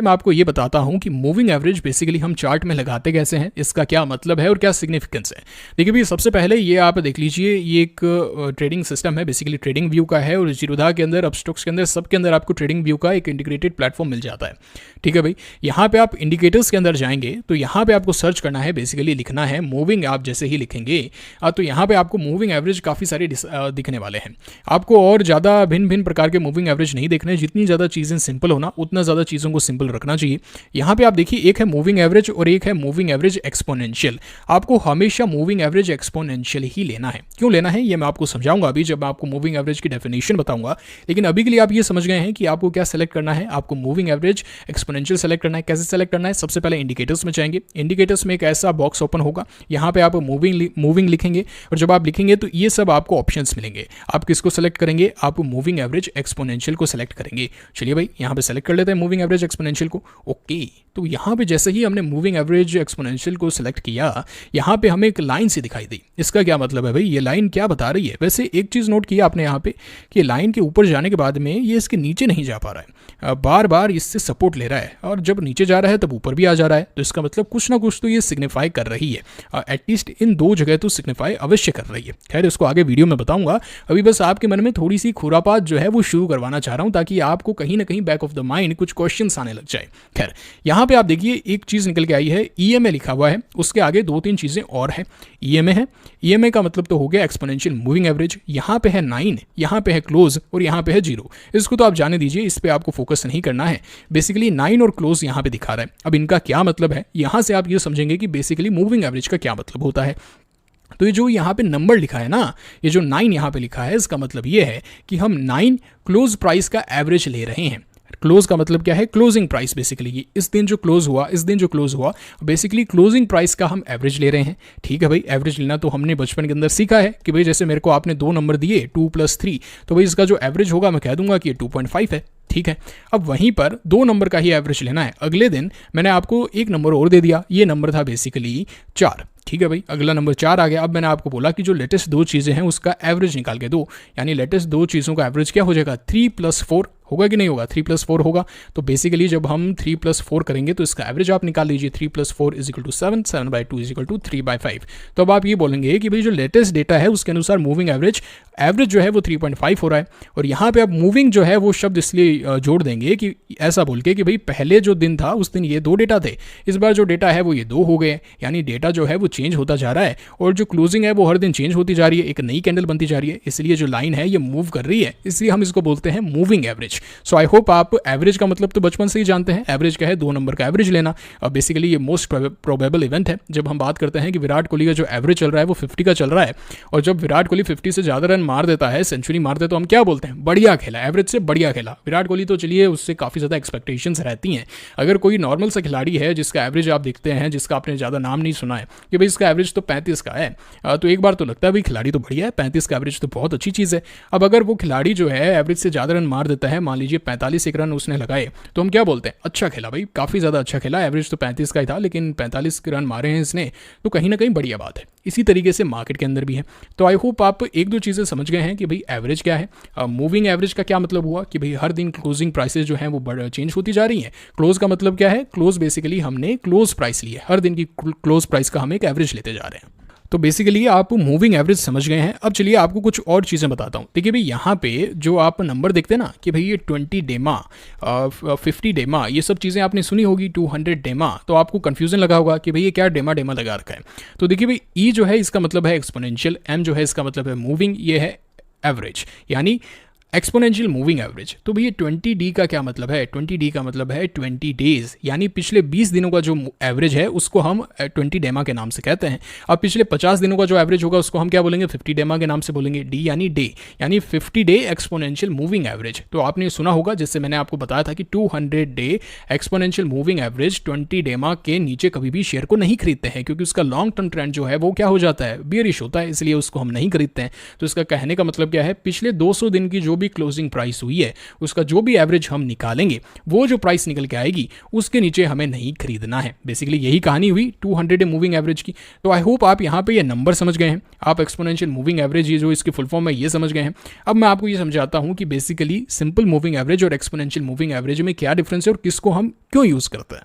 पहले मैं आपको ये बताता हूँ कि मूविंग एवरेज बेसिकली हम चार्ट में लगाते कैसे हैं, इसका क्या मतलब है और क्या सिग्निफिकेंस है। देखिए भैया, सबसे पहले ये आप देख लीजिए, ये एक ट्रेडिंग सिस्टम है, बेसिकली ट्रेडिंग व्यू का है, और जीरोधा के अंदर, अपस्टॉक्स के अंदर, सबके अंदर आपको ट्रेडिंग व्यू का एक इंटीग्रेटेड प्लेटफॉर्म मिल जाता है। ठीक है भाई, यहाँ पे आप इंडिकेटर्स के अंदर जाएंगे तो यहाँ पे आपको सर्च करना है, बेसिकली लिखना है मूविंग। आप जैसे ही लिखेंगे तो यहाँ पे आपको मूविंग एवरेज काफ़ी सारे दिखने वाले हैं। आपको और ज़्यादा भिन्न भिन्न प्रकार के मूविंग एवरेज नहीं देखने, जितनी ज़्यादा चीज़ें सिंपल होना उतना ज़्यादा चीज़ों को सिंपल रखना चाहिए। यहाँ पे आप देखिए, एक है मूविंग एवरेज और एक है मूविंग एवरेज एक्सपोनेंशियल। आपको हमेशा मूविंग एवरेज एक्सपोनेंशियल ही लेना है। क्यों लेना है ये मैं आपको समझाऊंगा अभी, जब मैं आपको मूविंग एवरेज की डेफिनेशन बताऊंगा। लेकिन अभी के लिए आप ये समझ गए हैं कि आपको क्या सेलेक्ट करना है। आपको मूविंग एवरेज एक्सपोनेंशियल सेलेक्ट करना है। कैसे सेलेक्ट करना है? सबसे पहले इंडिकेटर्स में जाएंगे। इंडिकेटर्स में एक ऐसा बॉक्स ओपन होगा, यहाँ पे आप मूविंग लिखेंगे, और जब आप लिखेंगे तो ये सब आपको ऑप्शंस मिलेंगे। आप किसको सेलेक्ट करेंगे? आप मूविंग एवरेज एक्सपोनेंशियल को सेलेक्ट करेंगे। चलिए भाई, यहाँ पे सेलेक्ट कर लेते हैं मूविंग एवरेज एक्सपोनेंशियल को। ओके, तो यहाँ पे जैसे ही हमने मूविंग एवरेज एक्सपोनेंशियल को सेलेक्ट किया, यहाँ पे हमें एक लाइन सी दिखाई दी। इसका क्या मतलब है भाई? ये लाइन क्या बता रही है? वैसे एक चीज़ नोट किया आपने यहाँ पे कि लाइन के ऊपर जाने के बाद में ये इसके नीचे नहीं जा पा रहा है, बार बार इससे सपोर्ट ले रहा है, और जब नीचे जा रहा है तब ऊपर भी आ जा रहा है। तो इसका मतलब कुछ ना कुछ तो ये सिग्निफाई कर रही है, एटलीस्ट इन दो जगह तो सिग्निफाई अवश्य कर रही है। खैर, इसको आगे वीडियो में बताऊंगा। अभी बस आपके मन में थोड़ी सी खुरापात जो है वो शुरू करवाना चाह रहा हूँ, ताकि आपको कहीं ना कहीं बैक ऑफ द माइंड कुछ क्वेश्चंस आने लग जाए। खैर, यहाँ पे आप देखिए एक चीज़ निकल के आई है, EMA लिखा हुआ है, उसके आगे 2-3 चीज़ें और है। EMA है, EMA का मतलब तो हो गया एक्सपोनेंशियल मूविंग एवरेज। यहाँ पे है 9, यहाँ पे है क्लोज, और यहाँ पे है 0। इसको तो आप जाने दीजिए, इस पे आपको फोकस नहीं करना है। बेसिकली 9 और क्लोज यहाँ पे दिखा रहा है। अब इनका क्या मतलब है, यहाँ से आप ये समझेंगे कि बेसिकली मूविंग एवरेज का क्या मतलब होता है। तो ये जो यहाँ पे नंबर लिखा है ना, ये जो 9 यहाँ पे लिखा है, इसका मतलब ये है कि हम 9 क्लोज प्राइस का एवरेज ले रहे हैं। क्लोज का मतलब क्या है? Closing price. बेसिकली इस दिन जो क्लोज हुआ, बेसिकली क्लोजिंग प्राइस का हम एवरेज ले रहे हैं। ठीक है भाई, एवरेज लेना तो हमने बचपन के अंदर सीखा है कि भाई जैसे मेरे को आपने 2 नंबर दिए 2 + 3, तो भाई इसका जो एवरेज होगा मैं कह दूंगा कि ये 2.5 है। ठीक है, अब वहीं पर 2 नंबर का ही एवरेज लेना है। अगले दिन मैंने आपको एक नंबर और दे दिया, ये नंबर था बेसिकली 4। ठीक है भाई, अगला नंबर 4 आ गया। अब मैंने आपको बोला कि जो लेटेस्ट 2 चीज़ें हैं उसका एवरेज निकाल के दो, यानी लेटेस्ट 2 चीज़ों का एवरेज क्या हो जाएगा? 3 + 4 होगा कि नहीं होगा? 3 + 4 होगा। तो बेसिकली जब हम 3 + 4 करेंगे तो इसका एवरेज आप निकाल लीजिए। 3 + 4 = 7, 7/2 = 3/5। तो अब आप ये बोलेंगे कि भाई जो लेटेस्ट डेटा है उसके अनुसार मूविंग एवरेज जो है वो 3.5 हो रहा है। और यहाँ पे आप मूविंग जो है वो शब्द इसलिए जोड़ देंगे कि ऐसा बोल के कि भाई पहले जो दिन था उस दिन ये 2 डेटा थे, इस बार जो डेटा है वो ये 2 हो गए, यानी डेटा जो है वो चेंज होता जा रहा है, और जो क्लोजिंग है वो हर दिन चेंज होती जा रही है, एक नई कैंडल बनती जा रही है। इसलिए जो लाइन है ये मूव कर रही है, इसलिए हम इसको बोलते हैं moving average. So I hope आप एवरेज का मतलब तो बचपन से ही जानते हैं। एवरेज क्या है? 2 नंबर का एवरेज लेना। अब बेसिकली ये मोस्ट प्रोबेबल इवेंट है जब हम बात करते हैं कि विराट कोहली का जो एवरेज चल रहा है वो 50 का चल रहा है, और जब विराट कोहली 50 से ज़्यादा रन मार देता है, सेंचुरी मार देता है, तो हम क्या बोलते हैं? बढ़िया खेला, एवरेज से बढ़िया खेला। विराट कोहली तो चलिए उससे काफ़ी ज़्यादा एक्सपेक्टेशंस रहती हैं। अगर कोई नॉर्मल सा खिलाड़ी है जिसका एवरेज आप देखते हैं, जिसका आपने ज़्यादा नाम नहीं सुना है कि भाई इसका एवरेज तो 35 का है, तो एक बार तो लगता है भाई खिलाड़ी तो बढ़िया है, 35 का एवरेज तो बहुत अच्छी चीज़ है। अब अगर वो खिलाड़ी जो है एवरेज से ज़्यादा रन मार देता है, मान लीजिए 45 एक रन उसने लगाए, तो हम क्या बोलते हैं? अच्छा खेला भाई, काफ़ी ज़्यादा अच्छा खेला, एवरेज तो 35 का ही था लेकिन 45 रन मारे हैं इसने, तो कहीं ना कहीं बढ़िया बात है। इसी तरीके से मार्केट के अंदर भी है। तो आई होप आप 1-2 चीज़ें समझ गए हैं कि भाई एवरेज क्या है, मूविंग एवरेज का क्या मतलब हुआ कि भाई हर दिन क्लोजिंग प्राइसेस जो हैं वो चेंज होती जा रही हैं। क्लोज का मतलब क्या है? क्लोज बेसिकली हमने क्लोज प्राइस ली है, हर दिन की क्लोज प्राइस का हम एक एवरेज लेते जा रहे हैं। तो बेसिकली आप मूविंग एवरेज समझ गए हैं। अब चलिए आपको कुछ और चीज़ें बताता हूँ। देखिए भाई, यहाँ पे जो आप नंबर देखते हैं ना कि भाई ये 20 डेमा, 50 डेमा, ये सब चीज़ें आपने सुनी होगी, 200 डेमा, तो आपको कन्फ्यूजन लगा होगा कि भाई ये क्या डेमा लगा रखा है। तो देखिए भाई, ई जो है इसका मतलब है एक्सपोनेंशियल, एम जो है इसका मतलब है मूविंग, ये है एवरेज, यानी एक्सपोनेंशियल मूविंग एवरेज। तो भैया 20D का क्या मतलब है? 20D का मतलब है 20 डेज, यानी पिछले 20 दिनों का जो एवरेज है उसको हम 20 डेमा के नाम से कहते हैं। अब पिछले 50 दिनों का जो एवरेज होगा उसको हम क्या बोलेंगे? 50 डेमा के नाम से बोलेंगे। डी यानी डे, यानी 50 डे एक्सपोनेंशियल मूविंग एवरेज। तो आपने सुना होगा, जिससे मैंने आपको बताया था कि 200 डे एक्सपोनेंशियल मूविंग एवरेज 20 डेमा के नीचे कभी भी शेयर को नहीं खरीदते हैं, क्योंकि उसका लॉन्ग टर्म ट्रेंड जो है वो क्या हो जाता है? बियरिश होता है, इसलिए उसको हम नहीं खरीदते हैं। तो इसका कहने का मतलब क्या है? पिछले 200 दिन की जो भी क्लोजिंग प्राइस हुई है उसका जो भी एवरेज हम निकालेंगे वो जो प्राइस निकल के आएगी उसके नीचे हमें नहीं खरीदना है। बेसिकली यही कहानी हुई 200 डे मूविंग एवरेज की। तो आई होप आप यहाँ पे ये नंबर समझ गए हैं, आप एक्सपोनेंशियल मूविंग एवरेज ये जो इसकी फुल फॉर्म है ये समझ गए हैं। अब मैं आपको ये समझाता हूँ कि बेसिकली सिंपल मूविंग एवरेज और एक्सपोनेंशियल मूविंग एवरेज में क्या डिफरेंस है और किसको हम क्यों यूज़ करते हैं।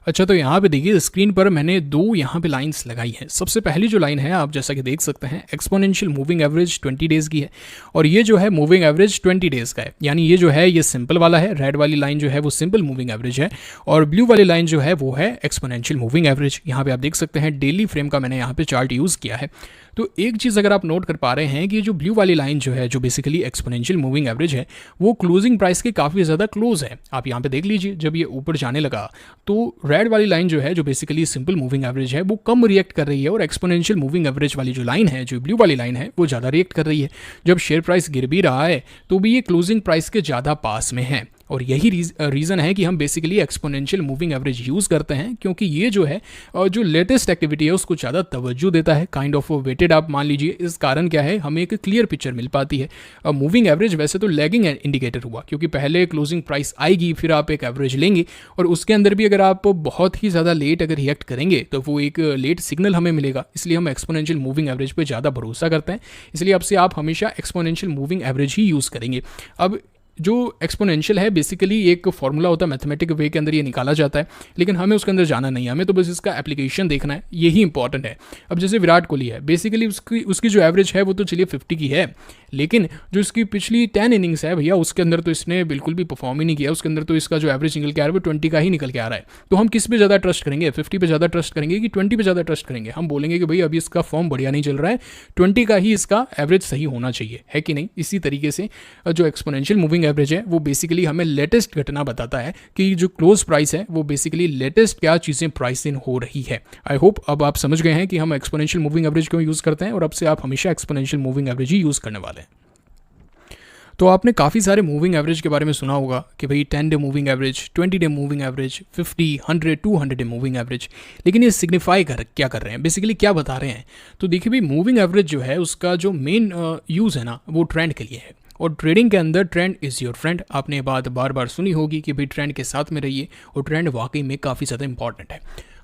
अच्छा, तो यहाँ पे देखिए स्क्रीन पर मैंने दो यहाँ पे लाइंस लगाई हैं। सबसे पहली जो लाइन है आप जैसा कि देख सकते हैं एक्सपोनेंशियल मूविंग एवरेज 20 डेज़ की है और ये जो है मूविंग एवरेज 20 डेज़ का है। यानी ये जो है ये सिंपल वाला है, रेड वाली लाइन जो है वो सिंपल मूविंग एवरेज है और ब्लू वाली लाइन जो है वो है एक्सपोनेंशियल मूविंग एवरेज। यहाँ पे आप देख सकते हैं डेली फ्रेम का मैंने यहाँ पे चार्ट यूज़ किया है। तो एक चीज़ अगर आप नोट कर पा रहे हैं कि जो ब्लू वाली लाइन जो है जो बेसिकली एक्सपोनेंशियल मूविंग एवरेज है वो क्लोजिंग प्राइस के काफ़ी ज़्यादा क्लोज है। आप यहाँ पे देख लीजिए जब ये ऊपर जाने लगा तो रेड वाली लाइन जो है जो बेसिकली सिंपल मूविंग एवरेज है वो कम रिएक्ट कर रही है और एक्सपोनेंशियल मूविंग एवरेज वाली जो लाइन है जो ब्लू वाली लाइन है वो ज़्यादा रिएक्ट कर रही है। जब शेयर प्राइस गिर भी रहा है तो भी ये क्लोजिंग प्राइस के ज़्यादा पास में है और यही रीज़न है कि हम basically exponential moving average use करते हैं क्योंकि ये जो है जो लेटेस्ट एक्टिविटी है उसको ज़्यादा तवज्जो देता है, काइंड ऑफ वेटेड आप मान लीजिए। इस कारण क्या है हमें एक क्लियर पिक्चर मिल पाती है। मूविंग एवरेज वैसे तो लैगिंग इंडिकेटर हुआ क्योंकि पहले क्लोजिंग प्राइस आएगी फिर आप एक एवरेज लेंगे और उसके अंदर भी अगर आप बहुत ही ज़्यादा लेट अगर रिएक्ट करेंगे तो वो एक लेट सिग्नल हमें मिलेगा, इसलिए हम एक्सपोनेंशियल मूविंग एवरेज पर ज़्यादा भरोसा करते हैं। इसलिए अब से आप हमेशा एक्सपोनेंशियल मूविंग एवरेज ही यूज़ करेंगे। अब जो एक्सपोनेंशियल है बेसिकली एक फॉर्मूला होता है, मैथमेटिक वे के अंदर ये निकाला जाता है, लेकिन हमें उसके अंदर जाना नहीं है, हमें तो बस इसका एप्लीकेशन देखना है, यही इंपॉर्टेंट है। अब जैसे विराट कोहली है बेसिकली उसकी जो एवरेज है वो तो चलिए 50 की है, लेकिन जो इसकी पिछली 10 इनिंग्स है भैया उसके अंदर तो इसने बिल्कुल भी परफॉर्म ही नहीं किया। उसके अंदर तो इसका जो एवरेज निकल के आ रहा है वो 20 का ही निकल के आ रहा है। तो हम किस पे ज़्यादा ट्रस्ट करेंगे, 50 पे ज़्यादा ट्रस्ट करेंगे कि 20 पे ज़्यादा ट्रस्ट करेंगे? हम बोलेंगे कि भाई अभी इसका फॉर्म बढ़िया नहीं चल रहा है, 20 का ही इसका एवरेज सही होना चाहिए, है कि नहीं। इसी तरीके से जो एक्सपोनेंशियल मूविंग एवरेज है वो बेसिकली हमें लेटेस्ट घटना बताता है कि जो क्लोज प्राइस है वो बेसिकली लेटेस्ट क्या चीज़ें प्राइस इन हो रही है। आई होप अब आप समझ गए हैं कि हम एक्सपोनेंशियल मूविंग एवरेज क्यों यूज़ करते हैं और अब से आप हमेशा एक्सपोनेंशियल मूविंग एवरेज ही यूज़ करने वाले हैं। तो आपने काफ़ी सारे मूविंग एवरेज के बारे में सुना होगा कि भाई 10 day moving average, 20 day moving average, 50, 100, 200 day moving average, लेकिन ये सिग्निफाई क्या कर रहे हैं, बेसिकली क्या बता रहे हैं। तो देखिए भाई मूविंग एवरेज जो है उसका जो मेन यूज़ है ना वो ट्रेंड के लिए है और ट्रेडिंग के अंदर ट्रेंड इज़ योर फ्रेंड। आपने ये बात बार बार सुनी होगी कि भाई ट्रेंड के साथ में रहिए और ट्रेंड वाकई में काफ़ी ज़्यादा इंपॉर्टेंट है।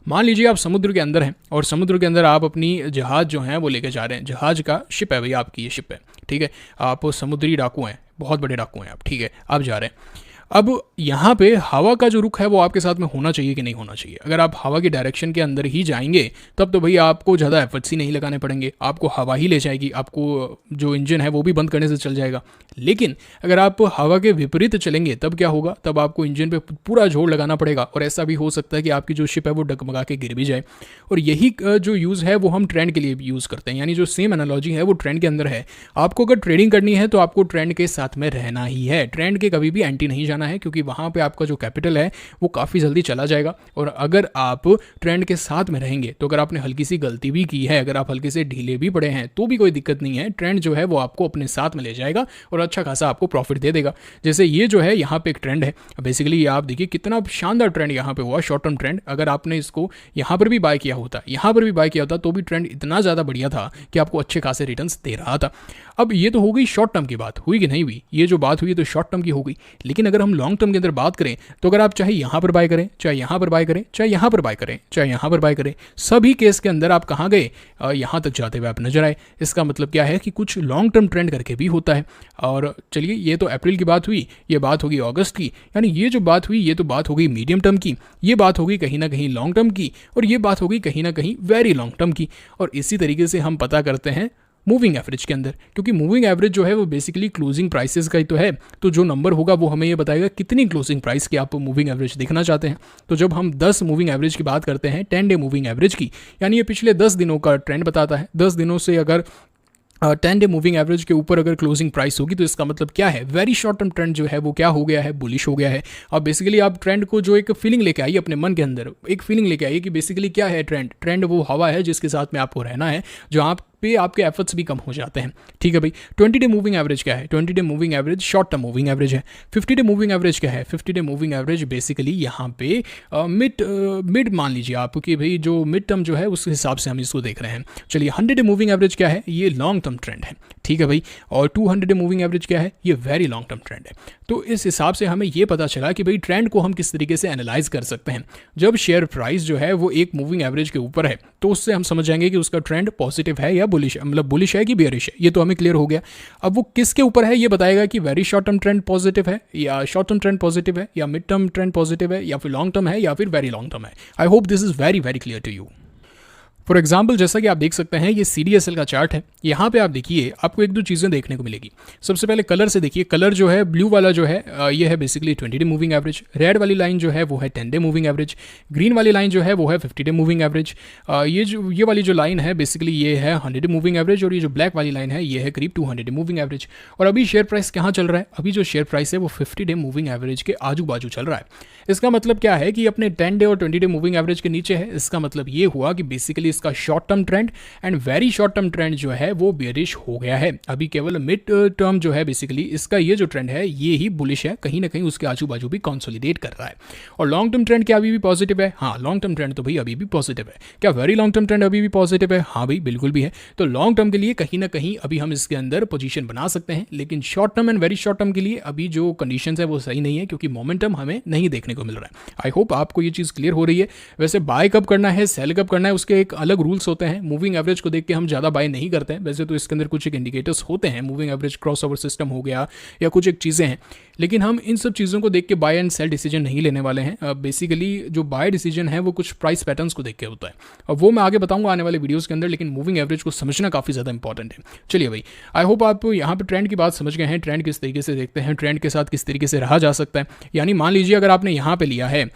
मान लीजिए आप समुद्र के अंदर हैं और समुद्र के अंदर आप अपनी जहाज़ जो है वो लेकर जा रहे हैं, जहाज़ का शिप है भैया, आपकी ये शिप है, ठीक है, आप समुद्री डाकू हैं, बहुत बड़े डाकू हैं आप, ठीक है, आप जा रहे हैं। अब यहाँ पे हवा का जो रुख है वो आपके साथ में होना चाहिए कि नहीं होना चाहिए। अगर आप हवा की डायरेक्शन के अंदर ही जाएंगे तब तो भैया आपको ज़्यादा एफर्ट्स ही नहीं लगाने पड़ेंगे, आपको हवा ही ले जाएगी, आपको जो इंजन है वो भी बंद करने से चल जाएगा। लेकिन अगर आप हवा के विपरीत चलेंगे तब क्या होगा, तब आपको इंजन पे पूरा जोर लगाना पड़ेगा और ऐसा भी हो सकता है कि आपकी जो शिप है वो डगमगा के गिर भी जाए। और यही जो यूज़ है वो हम ट्रेंड के लिए भी यूज़ करते हैं, यानी जो सेम एनालॉजी है वो ट्रेंड के अंदर है। आपको अगर ट्रेडिंग करनी है तो आपको ट्रेंड के साथ में रहना ही है, ट्रेंड के कभी भी एंटी नहीं जाना है, क्योंकि वहाँ पे आपका जो कैपिटल है वो काफ़ी जल्दी चला जाएगा। और अगर आप ट्रेंड के साथ में रहेंगे तो अगर आपने हल्की सी गलती भी की है, अगर आप हल्के से ढीले भी पड़े हैं तो भी कोई दिक्कत नहीं है, ट्रेंड जो है वो आपको अपने साथ में ले जाएगा और अच्छा खासा आपको प्रॉफिट दे देगा। जैसे ये जो है यहाँ पे एक ट्रेंड है, बेसिकली ये आप देखिए कितना शानदार ट्रेंड यहाँ पे हुआ, शॉर्ट टर्म ट्रेंड। अगर आपने इसको यहाँ पर भी बाय किया होता, यहाँ पर भी बाय किया होता तो भी ट्रेंड इतना ज़्यादा बढ़िया था कि आपको अच्छे खासे रिटर्न्स दे रहा था। अब ये तो हो गई शॉर्ट टर्म की बात, हुई कि नहीं हुई, ये जो बात हुई तो शॉर्ट टर्म की हो गई। लेकिन अगर हम लॉन्ग टर्म के अंदर बात करें तो अगर आप चाहे यहाँ पर बाय करें, चाहे यहाँ पर बाय करें, चाहे यहाँ पर बाय करें, चाहे यहाँ पर बाय करें, सभी केस के अंदर आप कहाँ गए, यहाँ तक जाते हुए आप नजर आए। इसका मतलब क्या है कि कुछ लॉन्ग टर्म ट्रेंड करके भी होता है। और चलिए ये तो अप्रैल की बात हुई, ये बात होगी अगस्त की, यानी ये जो बात हुई ये तो बात हो गई मीडियम टर्म की, ये बात होगी कहीं ना कहीं लॉन्ग टर्म की, और ये बात होगी कहीं ना कहीं वेरी लॉन्ग टर्म की। और इसी तरीके से हम पता करते हैं मूविंग एवरेज के अंदर, क्योंकि मूविंग एवरेज जो है वो बेसिकली क्लोजिंग प्राइसेस का ही तो है। तो जो नंबर होगा वो हमें ये बताएगा कितनी क्लोजिंग प्राइस की आप मूविंग एवरेज देखना चाहते हैं। तो जब हम 10 मूविंग एवरेज की बात करते हैं, 10 डे मूविंग एवरेज की, यानी ये पिछले 10 दिनों का ट्रेंड बताता है। 10 दिनों से अगर 10 डे मूविंग एवरेज के ऊपर अगर क्लोजिंग प्राइस होगी तो इसका मतलब क्या है, वेरी शॉर्ट टर्म ट्रेंड जो है वो क्या हो गया है, बुलिश हो गया है। अब बेसिकली आप ट्रेंड को जो एक फीलिंग लेके आइए अपने मन के अंदर, एक फीलिंग लेके आइए कि बेसिकली क्या है ट्रेंड। ट्रेंड वो हवा है जिसके साथ में आपको रहना है, जो आप पे आपके एफर्ट्स भी कम हो जाते हैं। ठीक है भाई, 20 डे मूविंग एवरेज क्या है? 20 day moving average short term moving average है। 50 डे मूविंग एवरेज क्या है? 50 डे मूविंग एवरेज बेसिकली यहाँ पे मिड मान लीजिए आप कि भाई जो मिड टर्म जो है उस हिसाब से हम इसको देख रहे हैं। चलिए 100 डे मूविंग एवरेज क्या है? ये लॉन्ग टर्म ट्रेंड है। ठीक है भाई, और 200 डे मूविंग एवरेज क्या है? ये वेरी लॉन्ग टर्म ट्रेंड है। तो इस हिसाब से हमें ये पता चला कि भाई ट्रेंड को हम किस तरीके से एनालाइज कर सकते हैं। जब शेयर प्राइस जो है वो एक मूविंग एवरेज के ऊपर है तो उससे हम समझ जाएंगे कि उसका ट्रेंड पॉजिटिव है या बुलिश है, मतलब बुलिश है कि बेयरिश है। ये तो हमें क्लियर हो गया। अब वो किसके ऊपर है ये बताएगा कि very short term trend positive है या शॉर्ट टर्म ट्रेंड पॉजिटिव है या मिड टर्म ट्रेंड पॉजिटिव है या फिर लॉन्ग टर्म है या फिर वेरी लॉन्ग टर्म है। I hope this is very very clear to you. For example जैसा कि आप देख सकते हैं ये CDSL का चार्ट है। यहाँ पे आप देखिए आपको एक दो चीज़ें देखने को मिलेगी। सबसे पहले कलर से देखिए, कलर जो है ब्लू वाला जो है ये है basically 20 day moving average, red वाली लाइन जो है वो है 10 डे मूविंग एवरेज, ग्रीन वाली लाइन जो है वो है 50 डे मूविंग एवरेज, ये वाली जो लाइन है बेसिकली ये है 100 डे मूविंग एवरेज और ये जो ब्लैक वाली लाइन है ये है करीब 200 डे मूविंग एवरेज। और अभी शेयर प्राइस कहाँ चल रहा है? अभी जो शेयर प्राइस है वो 50 डे मूविंग एवरेज के आजू बाजू चल रहा है। इसका मतलब क्या है कि अपने 10 डे और 20 डे मूविंग एवरेज के नीचे है। इसका मतलब ये हुआ कि बेसिकली इसका short term trend and very short term trend जो है वो बेयरिश हो गया है। अभी केवल मिड टर्म जो है बेसिकली इसका ये जो ट्रेंड है ये ही बुलिश है, कहीं ना कहीं उसके आजू बाजू भी कंसोलिडेट कर रहा है। और लॉन्ग टर्म ट्रेंड क्या अभी भी पॉजिटिव है? हाँ, लॉन्ग टर्म ट्रेंड तो भाई अभी भी पॉजिटिव है। क्या वेरी लॉन्ग टर्म ट्रेंड अभी भी पॉजिटिव है? हाँ भाई बिल्कुल भी है। तो लॉन्ग टर्म के लिए कहीं ना कहीं अभी हम इसके अंदर पोजीशन बना सकते हैं, लेकिन short term and very short term के लिए अभी जो कंडीशंस है वो सही नहीं है, क्योंकि मोमेंटम हमें नहीं देखने को मिल रहा है। आई होप आपको ये चीज़ क्लियर हो रही है। वैसे बाय कब करना है, सेल कब करना है, उसके एक अलग रूल्स होते हैं। मूविंग एवरेज को देख के हम ज़्यादा बाय नहीं करते हैं। वैसे तो इसके अंदर कुछ एक इंडिकेटर्स होते हैं, moving average cross over system हो गया या कुछ एक चीज़ें हैं, लेकिन हम इन सब चीज़ों को देख के बाय एंड सेल डिसीजन नहीं लेने वाले हैं। बेसिकली जो बाय डिसीजन है वो कुछ प्राइस पैटर्न्स को देख के होता है, और वो मैं आगे बताऊंगा आने वाले वीडियोस के अंदर, लेकिन मूविंग एवरेज को समझना काफ़ी ज़्यादा इंपॉर्टेंट है। चलिए भाई, आई होप आप यहाँ पे ट्रेंड की बात समझ गए हैं। ट्रेंड किस तरीके से देखते हैं, ट्रेंड के साथ किस तरीके से रहा जा सकता है। यानी मान लीजिए अगर आपने यहाँ पे लिया है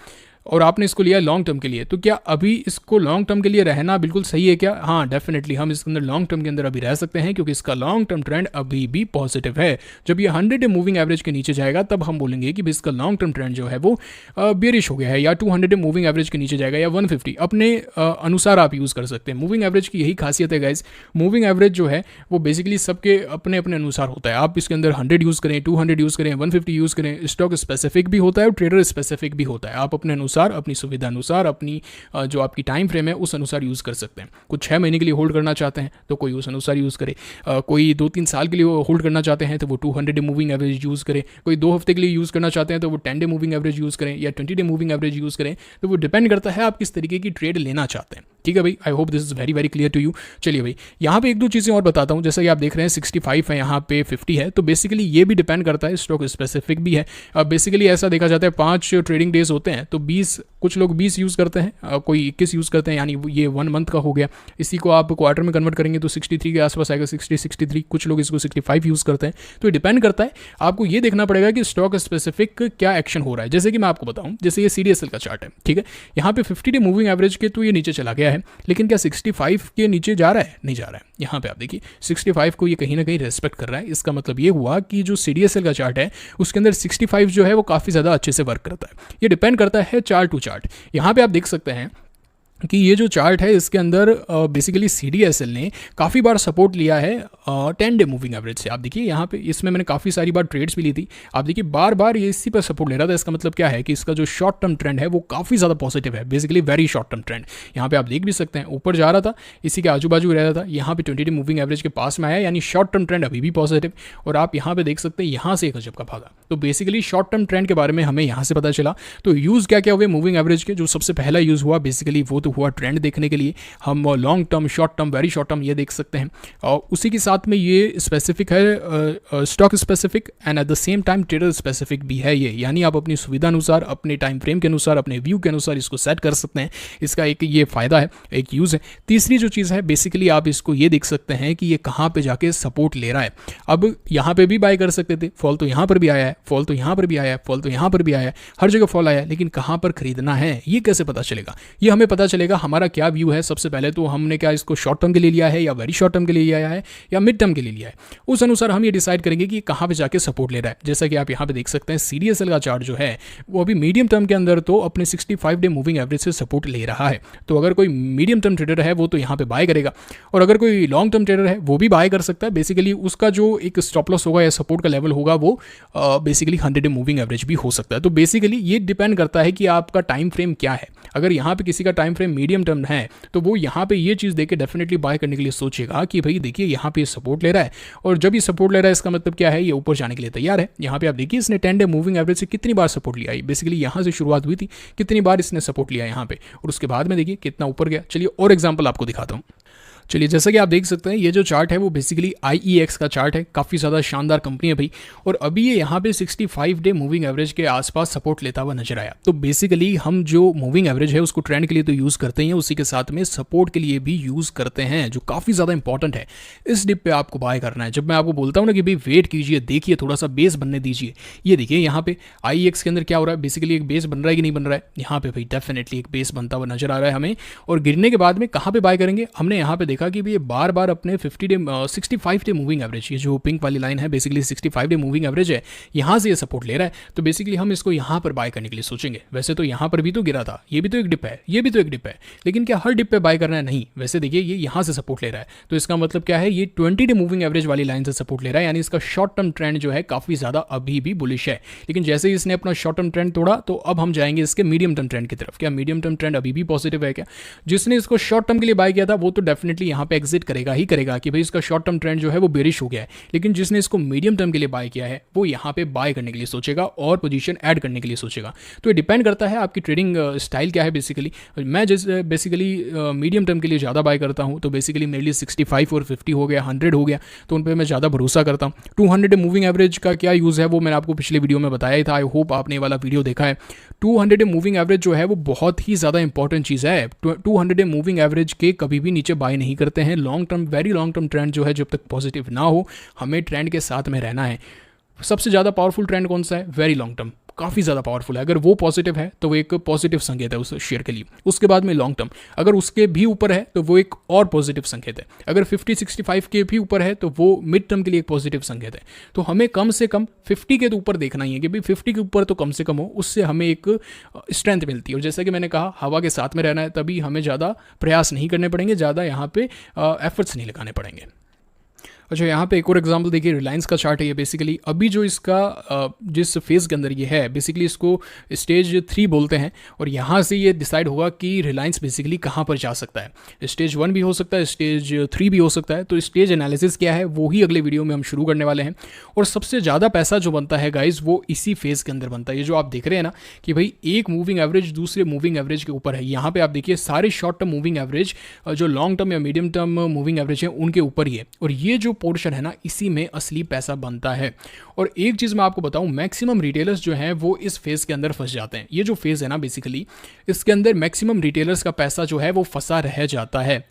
और आपने इसको लिया लॉन्ग टर्म के लिए, तो क्या अभी इसको लॉन्ग टर्म के लिए रहना बिल्कुल सही है क्या? हाँ, डेफिनेटली हम इसके अंदर लॉन्ग टर्म के अंदर अभी रह सकते हैं, क्योंकि इसका लॉन्ग टर्म ट्रेंड अभी भी पॉजिटिव है। जब ये 100 डे मूविंग एवरेज के नीचे जाएगा तब हम बोलेंगे कि इसका लॉन्ग टर्म ट्रेंड जो है वो बेयरिश हो गया है, या 200 डे मूविंग एवरेज के नीचे जाएगा, या 150 अपने अनुसार आप यूज़ कर सकते हैं। मूविंग एवरेज की यही खासियत है गाइज। मूविंग एवरेज जो है वो बेसिकली सबके अपने अपने अनुसार होता है। आप इसके अंदर 100 यूज़ करें, 200 यूज़ करें, 150 यूज़ करें, स्टॉक स्पेसिफिक भी होता है और ट्रेडर स्पेसिफिक भी होता है। आप अपने अनुसार, अपनी सुविधा अनुसार, अपनी जो आपकी टाइम फ्रेम है उस अनुसार यूज़ कर सकते हैं। कुछ 6 महीने के लिए होल्ड करना चाहते हैं तो कोई उस अनुसार यूज़ करे, कोई 2-3 साल के लिए होल्ड करना चाहते हैं तो वो 200 डे मूविंग एवरेज यूज़ करें, कोई 2 हफ्ते के लिए यूज़ करना चाहते हैं तो वो 10 डे मूविंग एवरेज यूज़ करें, या 20 डे मूविंग एवरेज यूज़ करें। तो वो डिपेंड करता है आप किस तरीके की ट्रेड लेना चाहते हैं। ठीक है भाई, I hope this is very very clear to you. चलिए भाई, यहाँ पे एक दो चीज़ें और बताता हूँ। जैसा कि आप देख रहे हैं 65 है, यहाँ पे 50 है, तो बेसिकली ये भी डिपेंड करता है, स्टॉक स्पेसिफिक भी है। बेसिकली ऐसा देखा जाता है 5 ट्रेडिंग डेज होते हैं तो 20, कुछ लोग 20 यूज़ करते हैं, कोई 21 यूज़ करते हैं, यानी ये 1 मंथ का हो गया। इसी को आप क्वार्टर में कन्वर्ट करेंगे तो 63 के आसपास आएगा, 63। कुछ लोग इसको 65 यूज़ करते हैं। तो ये डिपेंड करता है, आपको ये देखना पड़ेगा कि स्टॉक स्पेसिफिक क्या एक्शन हो रहा है। जैसे कि मैं आपको बताऊँ, जैसे ये CDSL का चार्ट है, ठीक है, यहाँ पे 50 डे मूविंग एवरेज के तो ये नीचे चला गया है, लेकिन क्या 65 के नीचे जा रहा है? नहीं जा रहा है। यहाँ पे आप देखिए 65 को ये कहीं ना कहीं रेस्पेक्ट कर रहा है। इसका मतलब ये हुआ कि जो CDSL का चार्ट है उसके अंदर 65 जो है वो काफ़ी ज़्यादा अच्छे से वर्क करता है। ये डिपेंड करता है चार्ट टू चार्ट। यहाँ पे आप देख सकते हैं कि ये जो चार्ट है इसके अंदर बेसिकली CDSL ने काफ़ी बार सपोर्ट लिया है 10 डे मूविंग एवरेज से। आप देखिए यहाँ पे, इसमें मैंने काफ़ी सारी बार ट्रेड्स भी ली थी। आप देखिए बार बार ये इसी पर सपोर्ट ले रहा था। इसका मतलब क्या है कि इसका जो शॉर्ट टर्म ट्रेंड है वो काफ़ी ज़्यादा पॉजिटिव है, basically very short term trend. यहाँ पे आप देख भी सकते हैं ऊपर जा रहा था, इसी के आजू बाजू रह रहा था, यहाँ पे 20 डे मूविंग एवरेज के पास में आया, यानी शॉर्ट टर्म ट्रेंड अभी भी पॉजिटिव। और आप यहाँ पे देख सकते हैं यहाँ से एक अजब का भागा। तो बेसिकली शॉर्ट टर्म ट्रेंड के बारे में हमें यहाँ से पता चला। तो यूज़ क्या क्या हुए मूविंग एवरेज के? जो सबसे पहला यूज़ हुआ बेसिकली वो तो हुआ ट्रेंड देखने के लिए। हम long term, short term, very short term ये देख सकते हैं, और उसी के साथ में ये स्पेसिफिक है, stock specific and at the same time trader specific भी है ये। यानी आप अपनी सुविधा अनुसार, अपने टाइम फ्रेम के अनुसार, अपने व्यू के अनुसार इसको सेट कर सकते हैं। इसका एक ये फ़ायदा है, एक यूज़ है। तीसरी जो चीज़ है बेसिकली आप इसको ये देख सकते हैं कि ये कहाँ पे जाके सपोर्ट ले रहा है। अब यहाँ पे भी बाय कर सकते थे, फॉल तो यहाँ पर भी आया है, फॉल तो यहाँ पर भी आया है, फॉल तो यहाँ पर भी आया है, हर जगह फॉल आया है, लेकिन कहाँ पर खरीदना है ये कैसे पता चलेगा? ये हमें पता चलेगा हमारा क्या व्यू है। सबसे पहले तो हमने क्या इसको शॉर्ट टर्म के लिए लिया है या वेरी शॉर्ट टर्म के लिए लिया है या मिड टर्म के लिए लिया है, उस अनुसार हम ये डिसाइड करेंगे कि कहाँ पे जाके सपोर्ट ले रहा है। जैसा कि आप यहाँ पे देख सकते हैं CDSL का चार्ट जो है वो अभी मीडियम टर्म के अंदर तो अपने 65 डे मूविंग एवरेज से सपोर्ट ले रहा है। तो अगर कोई मीडियम टर्म ट्रेडर है वो तो यहाँ पे बाय करेगा, और अगर कोई लॉन्ग टर्म ट्रेडर है वो भी बाय कर सकता है। बेसिकली उसका जो एक स्टॉप लॉस होगा या सपोर्ट का लेवल होगा वो बेसिकली 100 डे मूविंग एवरेज भी हो सकता है। तो बेसिकली ये डिपेंड करता है कि आपका टाइम फ्रेम क्या है। अगर यहाँ पे किसी का टाइम फ्रेम मीडियम टर्म है तो वो यहाँ पे ये चीज़ देख के डेफिनेटली बाय करने के लिए सोचेगा कि भाई देखिए यहाँ पे सपोर्ट ले रहा है, और जब ये सपोर्ट ले रहा है इसका मतलब क्या है, ये ऊपर जाने के लिए तैयार है। यहाँ पे आप देखिए इसने 10 डे मूविंग एवरेज से कितनी बार सपोर्ट लिया है। बेसिकली यहाँ से शुरुआत हुई थी, कितनी बार इसने सपोर्ट लिया यहाँ पे, और उसके बाद में देखिए कितना ऊपर गया। चलिए और एग्जाम्पल आपको दिखाता हूँ। चलिए जैसा कि आप देख सकते हैं ये जो चार्ट है वो बेसिकली IEX का चार्ट है, काफ़ी ज़्यादा शानदार कंपनी है भाई, और अभी ये यहाँ पे 65 डे मूविंग एवरेज के आसपास सपोर्ट लेता हुआ नजर आया। तो बेसिकली हम जो मूविंग एवरेज है उसको ट्रेंड के लिए तो यूज़ करते हैं, उसी के साथ में सपोर्ट के लिए भी यूज़ करते हैं, जो काफ़ी ज़्यादा इंपॉर्टेंट है। इस डिप पे आपको बाय करना है। जब मैं आपको बोलता हूँ ना कि भाई वेट कीजिए, देखिए थोड़ा सा बेस बनने दीजिए, ये देखिए यहाँ पे IEX के अंदर क्या हो रहा है, बेसिकली एक बेस बन रहा है कि नहीं बन रहा है। यहाँ पे भाई डेफिनेटली एक बेस बनता हुआ नजर आ रहा है हमें, और गिरने के बाद में कहाँ पे बाय करेंगे, हमने यहाँ पे देखा कि ये बार अपने 65 डे मूविंग एवरेज, ये जो पिंक वाली लाइन है बेसिकली 65 डे मूविंग एवरेज है, यहां से ये सपोर्ट ले रहा है। तो बेसिकली हम इसको यहां पर बाय करने के लिए सोचेंगे। वैसे तो यहां पर भी तो गिरा था, ये भी तो एक डिप है, ये भी तो एक डिप है, लेकिन क्या हर डिप पे बाय करना है? नहीं। वैसे देखिए ये यहां से सपोर्ट ले रहा है, तो इसका मतलब क्या है, ये 20 डे मूविंग एवरेज वाली लाइन से सपोर्ट ले रहा है, यानी इसका शॉर्ट टर्म ट्रेंड जो है काफी ज्यादा अभी भी बुलिश है। लेकिन जैसे ही इसने अपना शॉर्ट टर्म ट्रेंड तोड़ा तो अब हम जाएंगे इसके मीडियम टर्म ट्रेंड की तरफ। क्या मीडियम टर्म ट्रेंड अभी भी पॉजिटिव है क्या? जिसने इसको शॉर्ट टर्म के लिए बाय किया था वो तो डेफिनेटली यहां पे एग्जिट करेगा ही करेगा कि भाई इसका शॉर्ट टर्म ट्रेंड जो है वो बेरिश हो गया है। लेकिन जिसने इसको मीडियम टर्म के लिए बाय किया है वो यहाँ पे बाय करने के लिए सोचेगा और पोजीशन ऐड करने के लिए सोचेगा। तो ये डिपेंड करता है आपकी ट्रेडिंग स्टाइल क्या है। बेसिकली मैं जैसे बेसिकली मीडियम टर्म के लिए ज़्यादा बाय करता हूँ, तो बेसिकली मेरे लिए 65 और 50 हो गया, 100 हो गया, तो उन पर मैं ज़्यादा भरोसा करता हूँ। 200 मूविंग एवरेज का क्या यूज़ है वो मैंने आपको पिछले वीडियो में बताया ही था। आई होप आपने ये वाला वीडियो देखा है। 200 मूविंग एवरेज जो है वो बहुत ही ज़्यादा इंपॉर्टेंट चीज़ है। 200 मूविंग एवरेज के कभी भी नीचे बाय नहीं करते हैं। Long term, very long term trend जो है जब तक पॉजिटिव ना हो, हमें ट्रेंड के साथ में रहना है। सबसे ज़्यादा पावरफुल ट्रेंड कौन सा है? वेरी लॉन्ग टर्म, काफ़ी ज़्यादा पावरफुल है। अगर वो पॉजिटिव है तो वो एक पॉजिटिव संकेत है उस शेयर के लिए। उसके बाद में लॉन्ग टर्म, अगर उसके भी ऊपर है तो वो एक और पॉजिटिव संकेत है। अगर 50-65 के भी ऊपर है तो वो मिड टर्म के लिए एक पॉजिटिव संकेत है। तो हमें कम से कम 50 के तो ऊपर देखना ही है कि भाई 50 के ऊपर तो कम से कम हो, उससे हमें एक स्ट्रेंथ मिलती है। और जैसे कि मैंने कहा, हवा के साथ में रहना है, तभी हमें ज़्यादा प्रयास नहीं करने पड़ेंगे, ज़्यादा यहाँ पे एफर्ट्स नहीं लगाने पड़ेंगे। अच्छा, यहाँ पे एक और एग्जांपल देखिए, रिलायंस का चार्ट है ये। बेसिकली अभी जो इसका जिस फेज़ के अंदर ये है, बेसिकली इसको स्टेज 3 बोलते हैं, और यहाँ से ये डिसाइड होगा कि रिलायंस बेसिकली कहाँ पर जा सकता है। स्टेज 1 भी हो सकता है, स्टेज 3 भी हो सकता है। तो स्टेज एनालिसिस क्या है वो ही अगले वीडियो में हम शुरू करने वाले हैं। और सबसे ज़्यादा पैसा जो बनता है गाइज वो इसी फेज़ के अंदर बनता है। ये जो आप देख रहे हैं ना कि भाई एक मूविंग एवरेज दूसरे मूविंग एवरेज के ऊपर है, यहाँ पर आप देखिए सारे शॉर्ट टर्म मूविंग एवरेज जो लॉन्ग टर्म या मीडियम टर्म मूविंग एवरेज है उनके ऊपर ही है। और ये जो पोर्शन है ना, इसी में असली पैसा बनता है। और एक चीज मैं आपको बताऊं, मैक्सिमम रिटेलर्स जो हैं वो इस फेज के अंदर फंस जाते हैं। ये जो फेज है ना, बेसिकली इसके अंदर मैक्सिमम रिटेलर्स का पैसा जो है वो फंसा रह जाता है।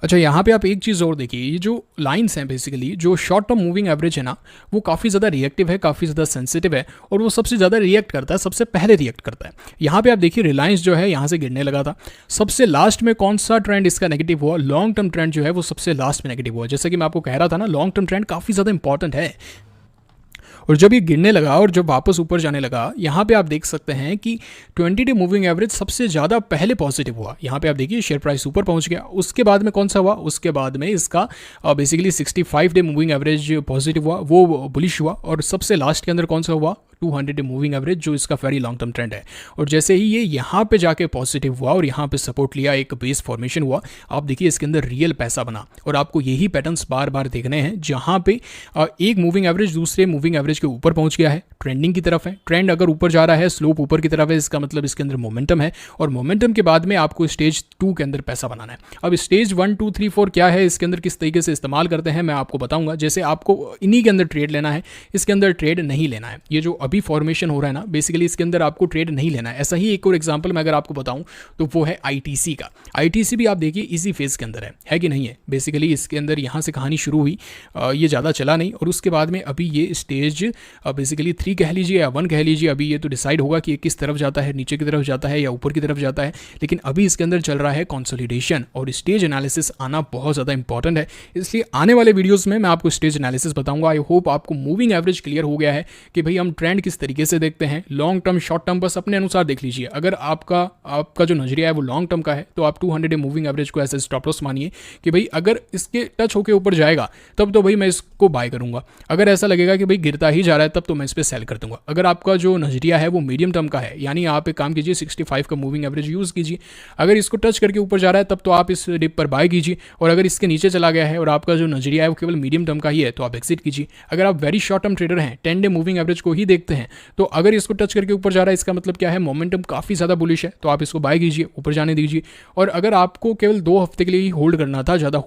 अच्छा, यहाँ पे आप एक चीज़ और देखिए, ये जो लाइंस हैं बेसिकली जो शॉर्ट टर्म मूविंग एवरेज है ना, वो काफ़ी ज़्यादा रिएक्टिव है, काफ़ी ज़्यादा सेंसिटिव है, और वो सबसे ज़्यादा रिएक्ट करता है, सबसे पहले रिएक्ट करता है। यहाँ पे आप देखिए रिलायंस जो है यहाँ से गिरने लगा था, सबसे लास्ट में कौन सा ट्रेंड इसका नेगेटिव हुआ? लॉन्ग टर्म ट्रेंड जो है वो सबसे लास्ट में नेगेटिव हुआ। जैसे कि मैं आपको कह रहा था ना, लॉन्ग टर्म ट्रेंड काफ़ी ज़्यादा इंपॉर्टेंट है। और जब ये गिरने लगा और जब वापस ऊपर जाने लगा, यहाँ पे आप देख सकते हैं कि 20 डे मूविंग एवरेज सबसे ज़्यादा पहले पॉजिटिव हुआ। यहाँ पे आप देखिए शेयर प्राइस ऊपर पहुँच गया। उसके बाद में कौन सा हुआ? उसके बाद में इसका basically 65 day moving average positive हुआ, वो बुलिश हुआ। और सबसे लास्ट के अंदर कौन सा हुआ? 200 डे मूविंग एवरेज, जो इसका वेरी लॉन्ग टर्म ट्रेंड है। और जैसे ही ये यहाँ पे जाके पॉजिटिव हुआ और यहाँ पे सपोर्ट लिया, एक बेस फॉर्मेशन हुआ, आप देखिए इसके अंदर रियल पैसा बना। और आपको यही पैटर्न्स बार बार देखने हैं, जहाँ पे एक मूविंग एवरेज दूसरे मूविंग एवरेज के ऊपर पहुँच गया है, ट्रेंडिंग की तरफ है। ट्रेंड अगर ऊपर जा रहा है, स्लोप ऊपर की तरफ है, इसका मतलब इसके अंदर मोमेंटम है। और मोमेंटम के बाद में आपको स्टेज 2 के अंदर पैसा बनाना है। अब स्टेज 1, 2, 3, 4 क्या है, इसके अंदर किस तरीके से इस्तेमाल करते हैं मैं आपको बताऊंगा। जैसे आपको इन्हीं के अंदर ट्रेड लेना है, इसके अंदर ट्रेड नहीं लेना है। ये जो अभी फॉर्मेशन हो रहा है ना, बेसिकली इसके अंदर आपको ट्रेड नहीं लेना है। ऐसा ही एक और एग्जांपल मैं अगर आपको बताऊं तो वो है आईटीसी का। आईटीसी भी आप देखिए इसी फेज के अंदर है कि नहीं है। बेसिकली इसके अंदर यहाँ से कहानी शुरू हुई, ये ज़्यादा चला नहीं और उसके बाद में अभी ये स्टेज बेसिकली 3 कह लीजिए या 1 कह लीजिए, अभी ये तो डिसाइड होगा कि ये किस तरफ जाता है, नीचे की तरफ जाता है या ऊपर की तरफ जाता है। लेकिन अभी इसके अंदर चल रहा है कंसोलिडेशन और स्टेज एनालिसिस आना बहुत ज़्यादा इंपॉर्टेंट है। इसलिए आने वाले वीडियोस में मैं आपको स्टेज एनालिसिस बताऊंगा। आई होप आपको मूविंग एवरेज क्लियर हो गया है कि भाई हम ट्रेंड किस तरीके से देखते हैं, लॉन्ग टर्म शॉर्ट टर्म बस अपने अनुसार देख लीजिए। अगर आपका जो नजरिया है वो लॉन्ग टर्म का है तो आप 200 डे मूविंग एवरेज को ऐसे स्टॉप लॉस मानिए कि भाई अगर इसके टच होकर ऊपर जाएगा तब तो भाई मैं इसको बाय करूंगा। अगर ऐसा लगेगा कि भाई गिरता ही जा रहा है तब तो मैं इस पर सेल कर दूंगा। अगर आपका जो नजरिया है वो मीडियम टर्म का है, यानी आप एक काम कीजिए 65 का मूविंग एवरेज यूज कीजिए। अगर इसको टच करके ऊपर जा रहा है तब तो आप इस डिप पर बाय कीजिए, और अगर इसके नीचे चला गया है और आपका जो नजरिया है वो केवल मीडियम टर्म का ही है तो आप एग्जिट कीजिए। अगर आप वेरी शॉर्ट टर्म ट्रेडर हैं, 10 डे मूविंग एवरेज को ही देखते हैं, तो अगर इसको टच करके ऊपर जा रहा है इसका मतलब क्या है, मोमेंटम काफी ज्यादा बुलिश है तो आप इसको बाय कीजिए, ऊपर जाने दीजिए। और अगर आपको केवल 2 हफ्ते के लिए ही होल्ड करना था, ज्यादा